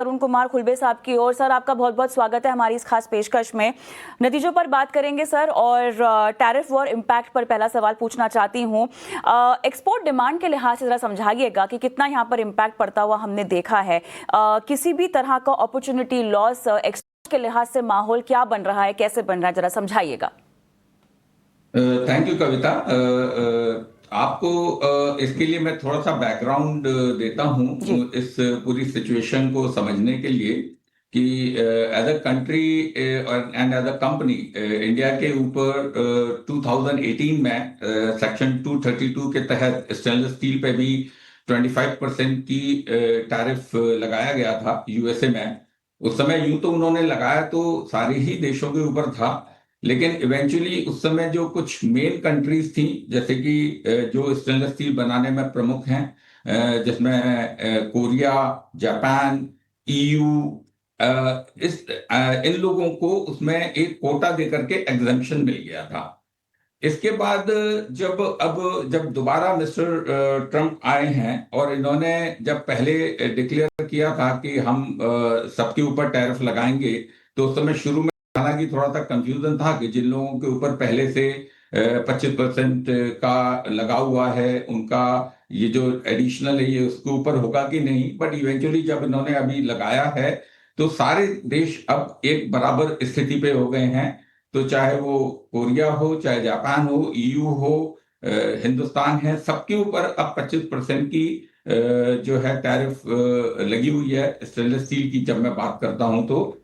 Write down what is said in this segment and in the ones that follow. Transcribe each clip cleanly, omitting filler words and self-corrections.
अरुण कुमार खुलबे साहब की ओर। सर, आपका बहुत बहुत स्वागत है हमारी इस खास पेशकश में। नतीजों पर बात करेंगे सर, और टैरिफ वॉर इम्पैक्ट पर पहला सवाल पूछना चाहती हूँ। एक्सपोर्ट डिमांड के लिहाज से ज़रा समझाइएगा कि कितना यहाँ पर इम्पैक्ट पड़ता हुआ हमने देखा है। किसी भी तरह का अपॉर्चुनिटी लॉस एक्सपोर्ट के लिहाज से माहौल क्या बन रहा है, कैसे बन रहा है, ज़रा समझाइएगा। थैंक यू कविता। आपको इसके लिए मैं थोड़ा सा बैकग्राउंड देता हूँ जी। इस पूरी सिचुएशन को समझने के लिए कि as a country and as a company India के ऊपर 2018 में सेक्शन 232 के तहत स्टेनलेस स्टील पे भी 25% की टैरिफ लगाया गया था यूएसए में। उस समय यूं तो उन्होंने लगाया तो सारे ही देशों के ऊपर था, लेकिन इवेंचुअली उस समय जो कुछ मेन कंट्रीज थी, जैसे कि जो स्टेनलेस स्टील बनाने में प्रमुख हैं, जिसमें कोरिया, जापान, ईयू, इन लोगों को उसमें एक कोटा देकर के एग्जेम्पशन मिल गया था। इसके बाद जब दोबारा मिस्टर ट्रम्प आए हैं और इन्होंने जब पहले डिक्लेयर किया था कि हम सबके ऊपर टैरिफ लगाएंगे, तो उस समय शुरू में हालांकि थोड़ा सा कंफ्यूजन था कि जिन लोगों के ऊपर पहले से 25% का लगा हुआ है उनका ये जो एडिशनल है ये उसके ऊपर होगा कि नहीं। बट इवेंचुअली जब इन्होंने अभी लगाया है तो सारे देश अब एक बराबर स्थिति पे हो गए हैं। तो चाहे वो कोरिया हो, चाहे जापान हो, ईयू हो, हिंदुस्तान है, सबके ऊपर अब 25% की जो है टैरिफ लगी हुई है स्टेनलेस स्टील की। जब मैं बात करता हूं तो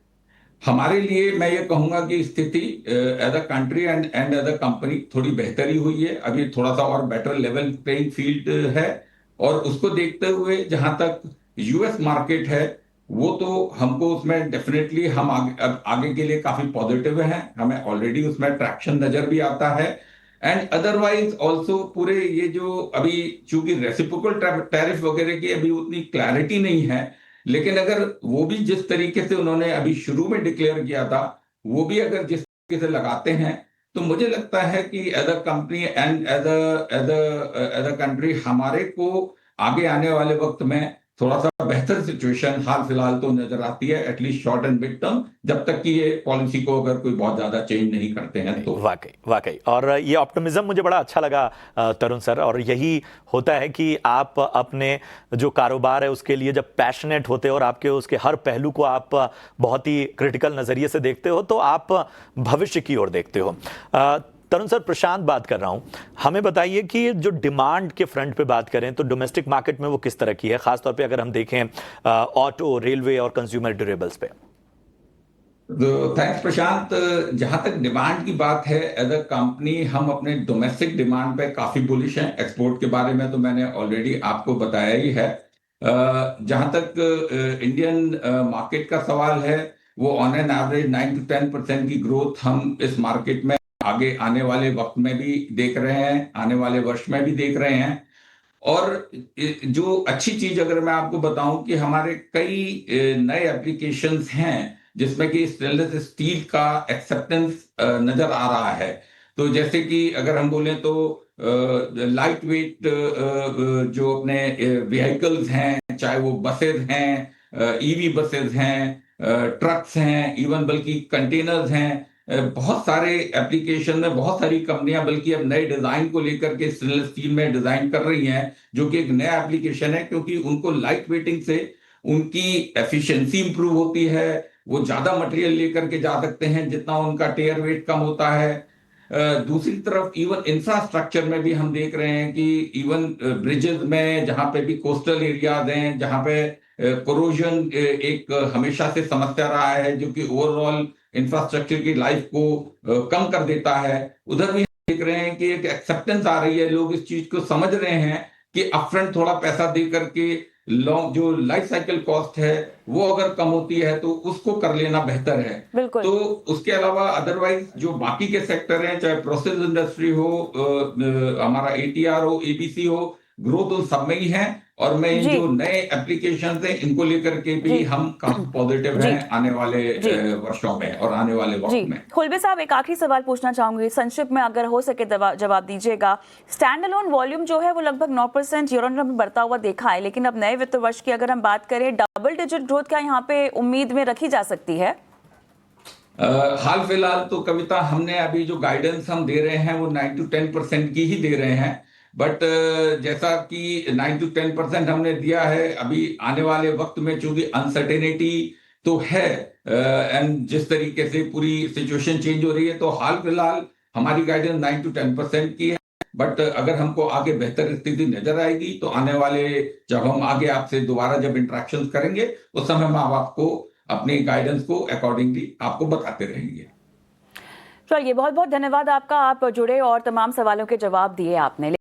हमारे लिए मैं ये कहूंगा कि स्थिति as a country and as a company थोड़ी बेहतरी हुई है। अभी थोड़ा सा और बेटर लेवल प्लेइंग फील्ड है, और उसको देखते हुए जहां तक यूएस मार्केट है वो तो हमको उसमें डेफिनेटली हम आगे के लिए काफी पॉजिटिव हैं। हमें ऑलरेडी उसमें ट्रैक्शन नजर भी आता है। एंड अदरवाइज ऑल्सो पूरे ये जो अभी चूंकि रेसिप्रोकल टैरिफ वगैरह की अभी उतनी क्लैरिटी नहीं है, लेकिन अगर वो भी जिस तरीके से उन्होंने अभी शुरू में डिक्लेयर किया था वो भी अगर जिस तरीके से लगाते हैं, तो मुझे लगता है कि as a company and as a country हमारे को आगे आने वाले वक्त में थोड़ा सा बेहतर सिचुएशन हाल फिलहाल तो नजर आती है, at least short and mid term, जब तक कि ये पॉलिसी को अगर कोई बहुत ज्यादा चेंज नहीं करते हैं तो। वाकई वाकई, और ये ऑप्टिमिज्म मुझे बड़ा अच्छा लगा तरुण सर। और यही होता है कि आप अपने जो कारोबार है उसके लिए जब पैशनेट होते हो और आपके उसके हर पहलू को आप बहुत ही क्रिटिकल नजरिए से देखते हो, तो आप भविष्य की ओर देखते हो। तरुण सर, प्रशांत बात कर रहा हूं। हमें बताइए कि जो डिमांड के फ्रंट पे बात करें तो डोमेस्टिक मार्केट में वो किस तरह की है, खासतौर पे अगर हम देखें ऑटो, रेलवे और कंज्यूमर ड्यूरेबल्स पे। तो थैंक्स प्रशांत। जहां तक डिमांड की बात है, एज अ कंपनी हम अपने डोमेस्टिक डिमांड पे काफी बुलिश हैं। एक्सपोर्ट के बारे में तो मैंने ऑलरेडी आपको बताया ही है। जहां तक इंडियन मार्केट का सवाल है, वो ऑन एन एवरेज 9 to 10% की ग्रोथ हम इस मार्केट में आगे आने वाले वक्त में भी देख रहे हैं, आने वाले वर्ष में भी देख रहे हैं। और जो अच्छी चीज अगर मैं आपको बताऊं कि हमारे कई नए एप्लीकेशंस हैं जिसमें कि स्टेनलेस स्टील का एक्सेप्टेंस नजर आ रहा है। तो जैसे कि अगर हम बोलें तो लाइट वेट जो अपने व्हीकल्स हैं, चाहे वो बसेज हैं, ईवी बसेज हैं, ट्रक्स हैं, इवन बल्कि कंटेनर्स हैं, बहुत सारे एप्लीकेशन में बहुत सारी कंपनियां बल्कि अब नए डिजाइन को लेकर के स्टेनलेस स्टील में डिजाइन कर रही हैं, जो कि एक नया एप्लीकेशन है, क्योंकि उनको लाइट वेटिंग से उनकी एफिशिएंसी इंप्रूव होती है। वो ज्यादा मटेरियल लेकर के जा सकते हैं जितना उनका टेयर वेट कम होता है। दूसरी तरफ इवन इंफ्रास्ट्रक्चर में भी हम देख रहे हैं कि इवन ब्रिजेस में, जहां पे भी कोस्टल एरियाज हैं, जहां पे कोरोजन एक हमेशा से समस्या रहा है जो कि ओवरऑल इंफ्रास्ट्रक्चर की लाइफ को कम कर देता है, उधर भी देख रहे हैं कि एक एक्सेप्टेंस आ रही है। लोग इस चीज को समझ रहे हैं कि अपफ्रंट थोड़ा पैसा दे करके लॉन्ग जो लाइफ साइकिल कॉस्ट है वो अगर कम होती है तो उसको कर लेना बेहतर है। बिल्कुल। तो उसके अलावा अदरवाइज जो बाकी के सेक्टर हैं, चाहे प्रोसेस इंडस्ट्री हो, हमारा एटीआर हो, एबीसी हो, ग्रोथ उन सब में ही है। और मैं इन जी। जो नए एप्लीकेशन हैं इनको लेकर के भी जी। हम काफी पॉजिटिव जी। हैं आने वाले जी। वर्षों में और आने वाले जी वक्त में। खुलबे साहब, एक आखिरी सवाल पूछना चाहूंगी, संक्षिप्त में अगर हो सके जवाब दीजिएगा। स्टैंड अलोन वॉल्यूम जो है वो लगभग 9% ईयर ऑन ईयर में बढ़ता हुआ देखा है, लेकिन अब नए वित्त वर्ष की अगर हम बात करें, डबल डिजिट ग्रोथ क्या यहाँ पे उम्मीद में रखी जा सकती है? हाल फिलहाल तो कविता हमने अभी जो गाइडेंस हम दे रहे हैं वो 9 to 10% की ही दे रहे हैं, बट जैसा कि 9 to 10% हमने दिया है, अभी आने वाले वक्त में चूंकि अनसर्टेनिटी तो है एंड जिस तरीके से पूरी सिचुएशन चेंज हो रही है, तो हाल फिलहाल हमारी गाइडेंस 9 to 10% की है। बट अगर हमको आगे बेहतर स्थिति नजर आएगी तो आने वाले जब हम आगे आपसे दोबारा जब इंटरेक्शन करेंगे उस समय हम आपको अपनी गाइडेंस को अकॉर्डिंगली आपको बताते रहेंगे। चलिए, बहुत बहुत धन्यवाद आपका, आप जुड़े और तमाम सवालों के जवाब दिए आपने।